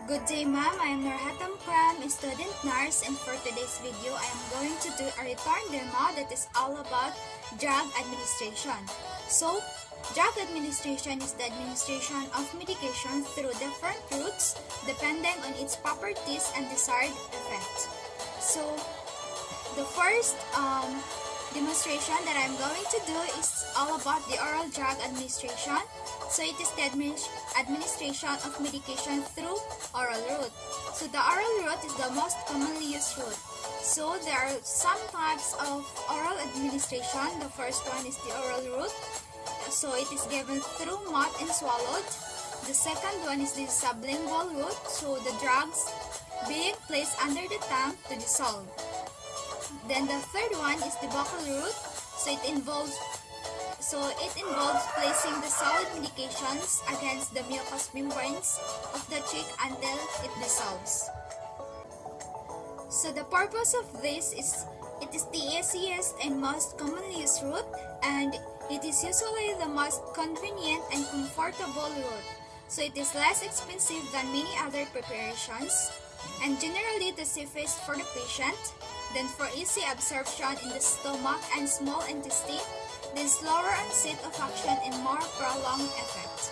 Good day, ma'am. I am Nurhatam Kram, a student nurse, and for today's video, I am going to do a return demo that is all about drug administration. So, drug administration is the administration of medication through different routes depending on its properties and desired effect. So, the first demonstration that I'm going to do is all about the oral drug administration. So it is the administration of medication through oral route. So the oral route is the most commonly used route. So there are some types of oral administration. The first one is the oral route. So it is given through mouth and swallowed. The second one is the sublingual route. So the drugs being placed under the tongue to dissolve. Then the third one is the buccal route. So it involves placing the solid medications against the mucous membranes of the cheek until it dissolves. So the purpose of this is it is the easiest and most commonly used route, and it is usually the most convenient and comfortable route. So it is less expensive than many other preparations, and generally the safest for the patient. Then for easy absorption in the stomach and small intestine, then slower onset of action and more prolonged effect.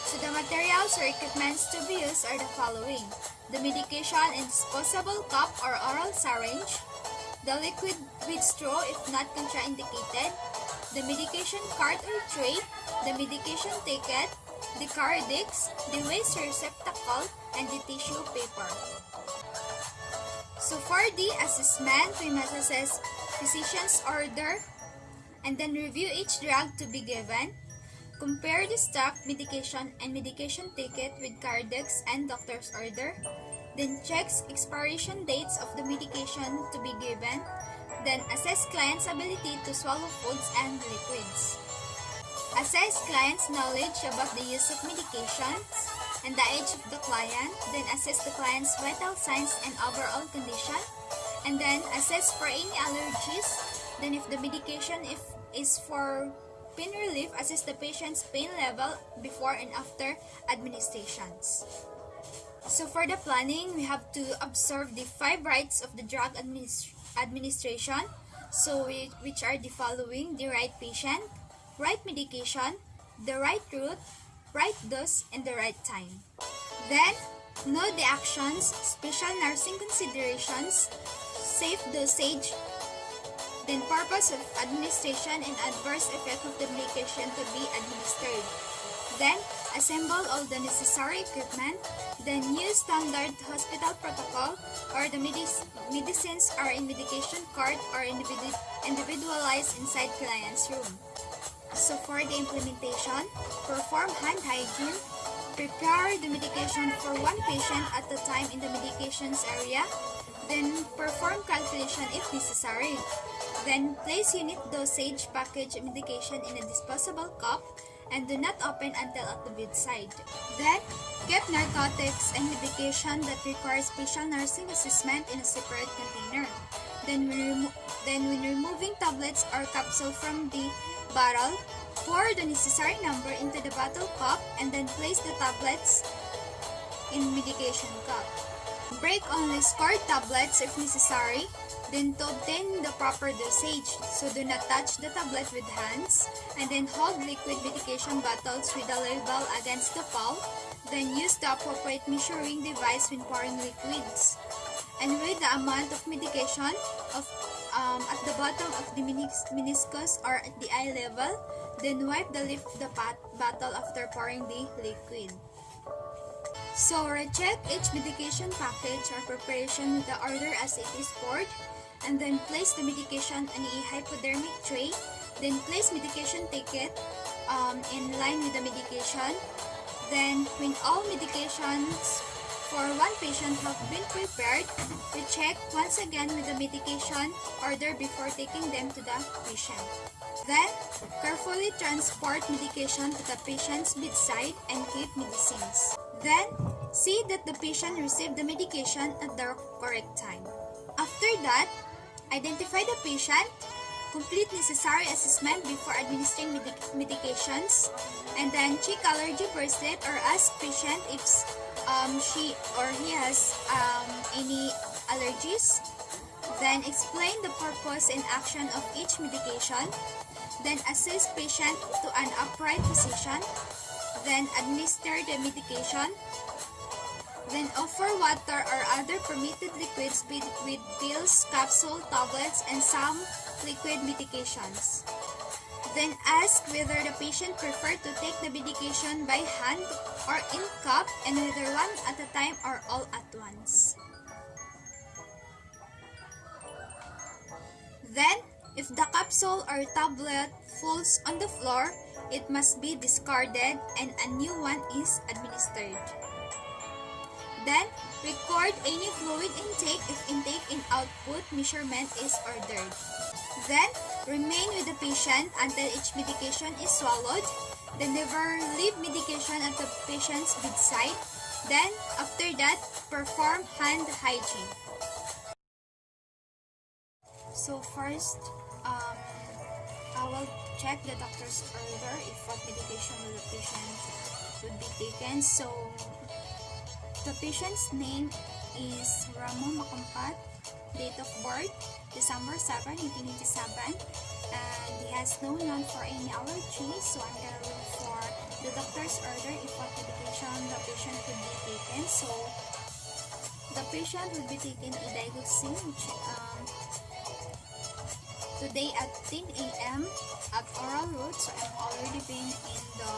So the materials or equipments to be used are the following: the medication in disposable cup or oral syringe, the liquid with straw if not contraindicated, the medication cart or tray, the medication ticket, the Cardex, the waste receptacle, and the tissue paper. So for the assessment, we must assess physician's order and then review each drug to be given, compare the stock, medication, and medication ticket with Cardex and doctor's order, then checks expiration dates of the medication to be given, then assess client's ability to swallow foods and liquids. Assess client's knowledge about the use of medications and the age of the client, then assess the client's vital signs and overall condition, and then assess for any allergies. Then if the medication is for pain relief, assess the patient's pain level before and after administrations. So for the planning, we have to observe the 5 rights of the drug administration, so which are the following: the right patient, right medication, the right route, right dose, and the right time. Then, know the actions, special nursing considerations, safe dosage, then purpose of administration and adverse effect of the medication to be administered. Then, assemble all the necessary equipment. Then, use standard hospital protocol, or the medicines are in medication cart or individualized inside client's room. So for the implementation, perform hand hygiene, prepare the medication for one patient at a time in the medications area, then perform calculation if necessary. Then place unit dosage package medication in a disposable cup and do not open until at the bedside. Then, keep narcotics and medication that requires special nursing assessment in a separate container. Then when removing tablets or capsule from the bottle, pour the necessary number into the bottle cup and then place the tablets in medication cup. Break only scored tablets if necessary, then to obtain the proper dosage. So do not touch the tablet with hands, and then hold liquid medication bottles with a label against the palm. Then use the appropriate measuring device when pouring liquids. And weigh the amount of medication at the bottom of the meniscus or at the eye level. Then wipe the lip of the bottle after pouring the liquid. So recheck each medication package or preparation with the order as it is poured, and then place the medication on a hypodermic tray. Then place medication ticket in line with the medication. Then when all medications for one patient have been prepared, we check once again with the medication order before taking them to the patient. Then, carefully transport medication to the patient's bedside and keep medicines. Then, see that the patient received the medication at the correct time. After that, identify the patient, complete necessary assessment before administering medications, and then check allergy bracelet or ask patient if she or he has any allergies. Then explain the purpose and action of each medication. Then assist patient to an upright position. Then administer the medication. Then offer water or other permitted liquids with pills, capsule, tablets, and some liquid medications. Then ask whether the patient prefer to take the medication by hand or in cup, and whether one at a time or all at once. Then, if the capsule or tablet falls on the floor, it must be discarded and a new one is administered. Then, record any fluid intake if intake and output measurement is ordered. Then, remain with the patient until each medication is swallowed. Then, never leave medication at the patient's bedside. Then, after that, perform hand hygiene. So first, I will check the doctor's order if what medication will the patient would be taken. So, the patient's name is Ramon Macampat, date of birth, December 7, 1987, and he has no known for any allergies, so I'm gonna look for the doctor's order if what medication the patient would be taken. So, the patient would be taking idagoxin, which today at 10 a.m. at oral route, so I'm already been in the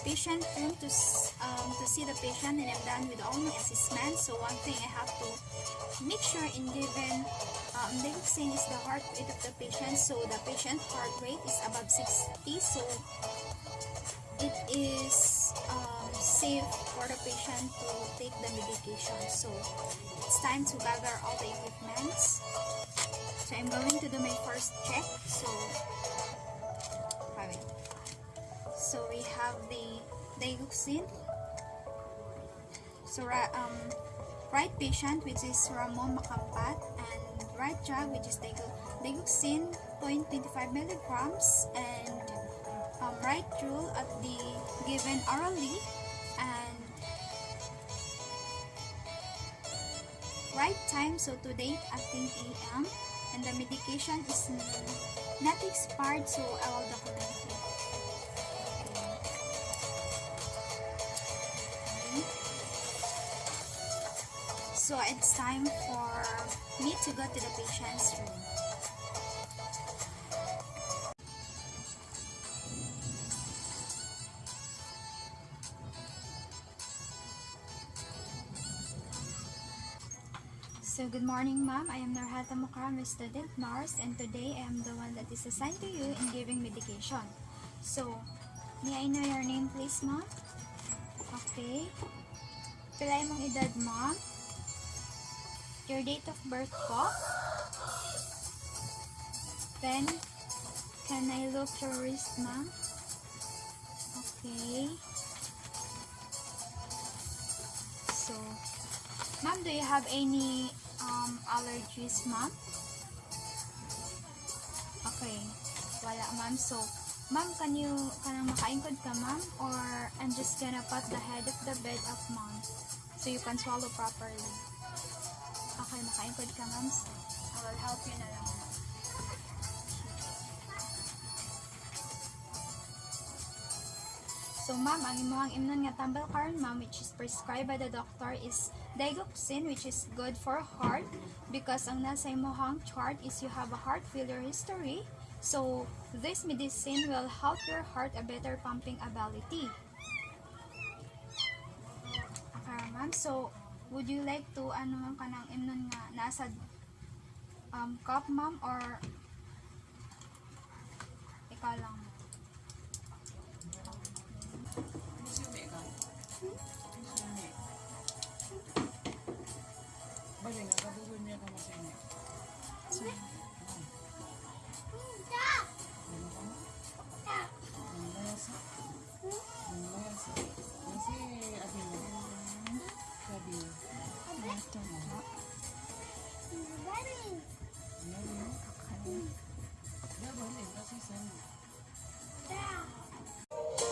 patient room to see the patient, and I'm done with all my assessments. So one thing I have to make sure in given idagoxin is the heart rate of the patient. So the patient heart rate is above 60, so it is safe for the patient to take the medication. So it's time to gather all the equipments. So I'm going to do my first check. So we have the idagoxin. So right patient, which is Ramon Macampat, and right drug, which is idagoxin 0.25 milligrams, and right rule at the given orally, and right time, so today at 10 a.m. and the medication is not expired, so I will document it. Okay. So it's time for me to go to the patient's room. So good morning, ma'am. I am Narhata Mukram, a student nurse, and today I am the one that is assigned to you in giving medication. So, may I know your name please, ma'am? Okay. Pilay mong edad, ma'am? Your date of birth po? Then, can I look your wrist, ma'am? Okay. So, ma'am, do you have any allergies, ma'am? Okay. Wala, ma'am. So, ma'am, kanang makaingkod ka, ma'am? Or I'm just gonna pat the head of the bed up, ma'am, so you can swallow properly. Okay, makaingkod ka, ma'am. So, I will help you na lang. So, ma'am, ang imong imnon nga tambal karon, ma'am, which is prescribed by the doctor, is idagoxin, which is good for heart, because ang nasa imong chart is you have a heart failure history. So, this medicine will help your heart a better pumping ability. Okay, ma'am. So, would you like to kanang imnon nga nasa cup, ma'am, or ikaw lang?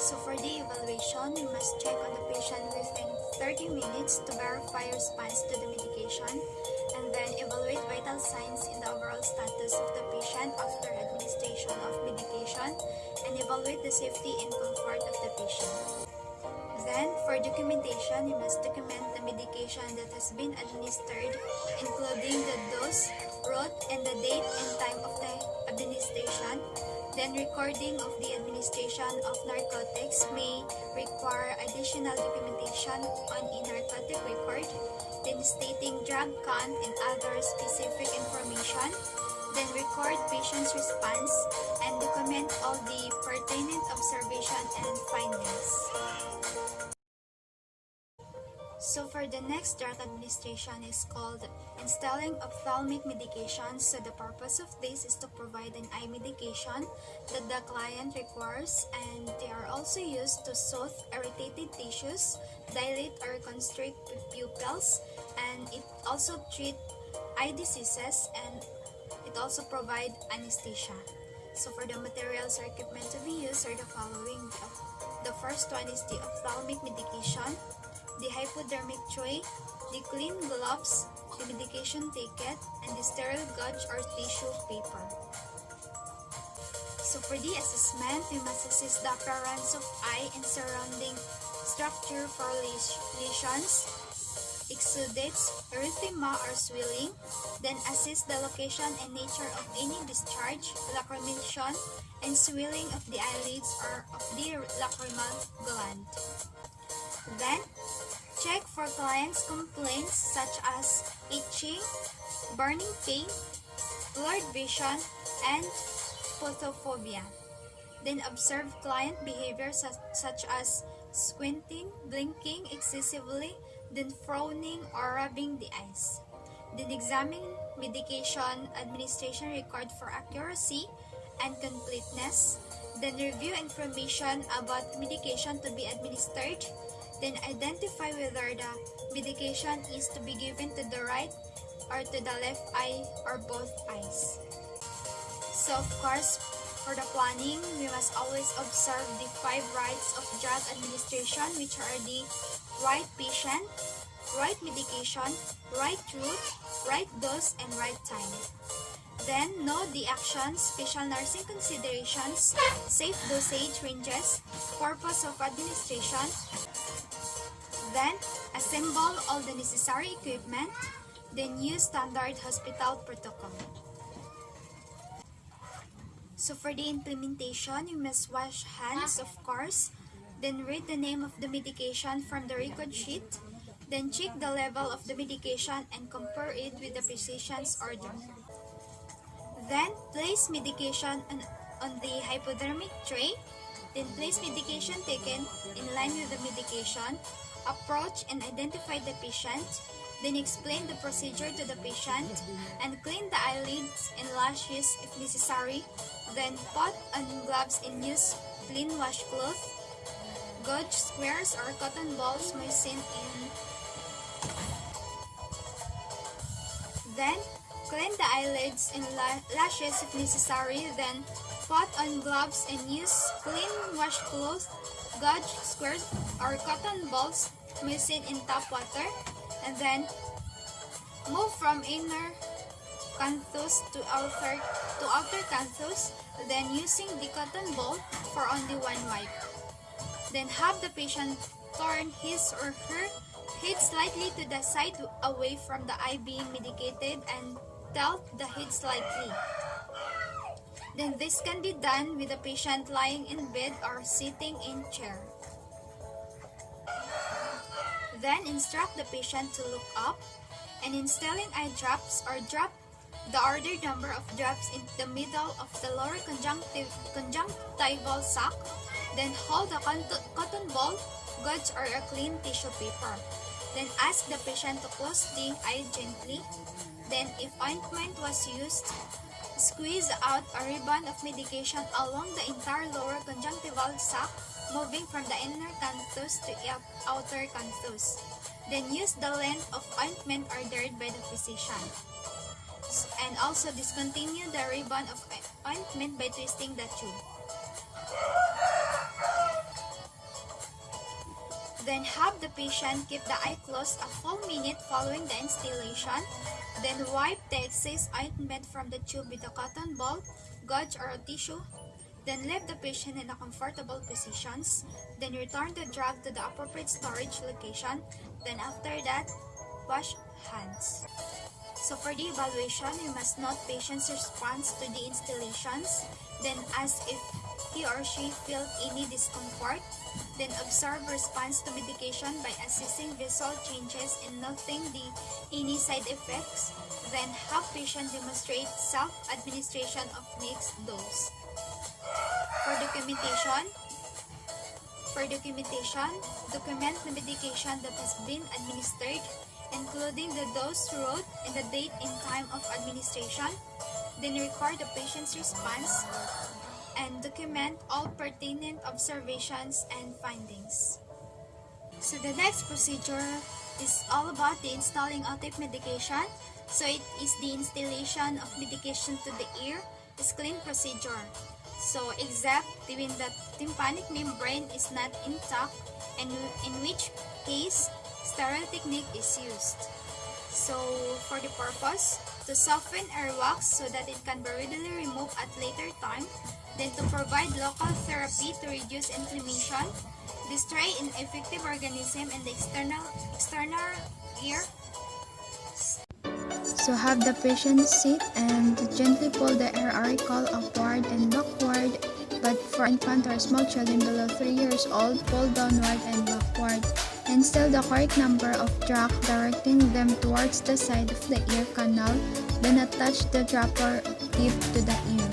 So for the evaluation, we must check on the patient breathing 30 minutes to verify response to the medication, and then evaluate vital signs in the overall status of the patient after administration of medication, and evaluate the safety and comfort of the patient. Then, for documentation, you must document the medication that has been administered, including the dose, route, and the date and time of the administration. Then, recording of the administration of narcotics may require additional documentation on a narcotic record. Then, stating drug count and other specific information. Then, record patient's response and document all the pertinent observation and findings. So for the next drug administration is called instilling ophthalmic medication. So the purpose of this is to provide an eye medication that the client requires, and they are also used to soothe irritated tissues, dilate or constrict pupils, and it also treat eye diseases, and it also provide anesthesia. So for the materials or equipment to be used are the following. The first one is the ophthalmic medication, the hypodermic tray, the clean gloves, the medication ticket, and the sterile gauze or tissue paper. So for the assessment, we must assess the appearance of eye and surrounding structure for lesions, exudates, erythema or swelling, then assess the location and nature of any discharge, lacrimation, and swelling of the eyelids or of the lacrimal gland. Then, check for clients' complaints such as itching, burning pain, blurred vision, and photophobia. Then observe client behavior such as squinting, blinking excessively, then frowning or rubbing the eyes. Then examine medication administration record for accuracy and completeness. Then review information about medication to be administered. Then identify whether the medication is to be given to the right or to the left eye or both eyes. So of course, for the planning, we must always observe the 5 rights of drug administration, which are the right patient, right medication, right route, right dose, and right time. Then, know the actions, special nursing considerations, safe dosage ranges, purpose of administration. Then, assemble all the necessary equipment. Then, use standard hospital protocol. So, for the implementation, you must wash hands, of course. Then, read the name of the medication from the record sheet. Then, check the level of the medication and compare it with the physician's order. Then, place medication on the hypodermic tray. Then, place medication taken in line with the medication. Approach and identify the patient. Then, explain the procedure to the patient and clean the eyelids and lashes if necessary. Then, put on gloves and use clean washcloth. Gauze squares or cotton balls moistened in. Then, clean the eyelids and lashes if necessary. Then, put on gloves and use clean washcloth, gauze squares or cotton balls moistened in tap water. And then, move from inner canthus to outer canthus. Then, using the cotton ball for only one wipe. Then, have the patient turn his or her head slightly to the side away from the eye being medicated and tilt the head slightly. Then this can be done with the patient lying in bed or sitting in chair. Then instruct the patient to look up and instilling eye drops or drop the ordered number of drops in the middle of the lower conjunctival sac. Then hold the cotton ball, gauze or a clean tissue paper. Then ask the patient to close the eye gently. Then if ointment was used, squeeze out a ribbon of medication along the entire lower conjunctival sac, moving from the inner canthus to outer canthus. Then use the length of ointment ordered by the physician. And also discontinue the ribbon of ointment by twisting the tube. Then have the patient keep the eye closed a full minute following the instillation. Then wipe the excess ointment from the tube with a cotton ball, gauze, or a tissue. Then leave the patient in a comfortable positions. Then return the drug to the appropriate storage location. Then after that, wash hands. So for the evaluation, you must note patient's response to the instillations. Then ask if he or she felt any discomfort. Then observe response to medication by assessing visual changes and noting any side effects. Then have patient demonstrate self-administration of mixed dose. For documentation, document the medication that has been administered, including the dose wrote and the date and time of administration. Then record the patient's response and document all pertinent observations and findings. So the next procedure is all about the installing of medication. So it is the installation of medication to the ear is clean procedure. So except when the tympanic membrane is not intact, and in which case sterile technique is used. So for the purpose, to soften earwax so that it can be readily removed at later time. Then to provide local therapy to reduce inflammation, destroy ineffective organism in the external ear. So have the patient sit and gently pull the air auricle upward and backward, but for infant or small children below 3 years old, pull downward and backward. Instill the correct number of drops, directing them towards the side of the ear canal, then attach the dropper tip to the ear.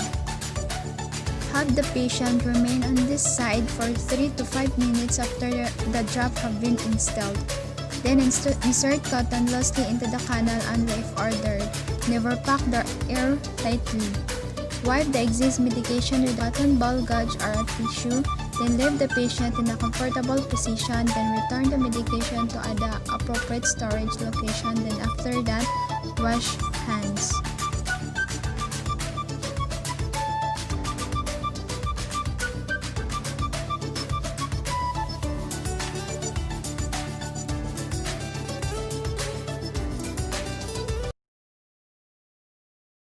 Have the patient remain on this side for 3 to 5 minutes after the drop have been installed. Then insert cotton loosely into the canal only if ordered. Never pack the ear tightly. Wipe the excess medication with a cotton ball, gauze, or a tissue. Then leave the patient in a comfortable position. Then return the medication to the appropriate storage location. Then after that, wash hands.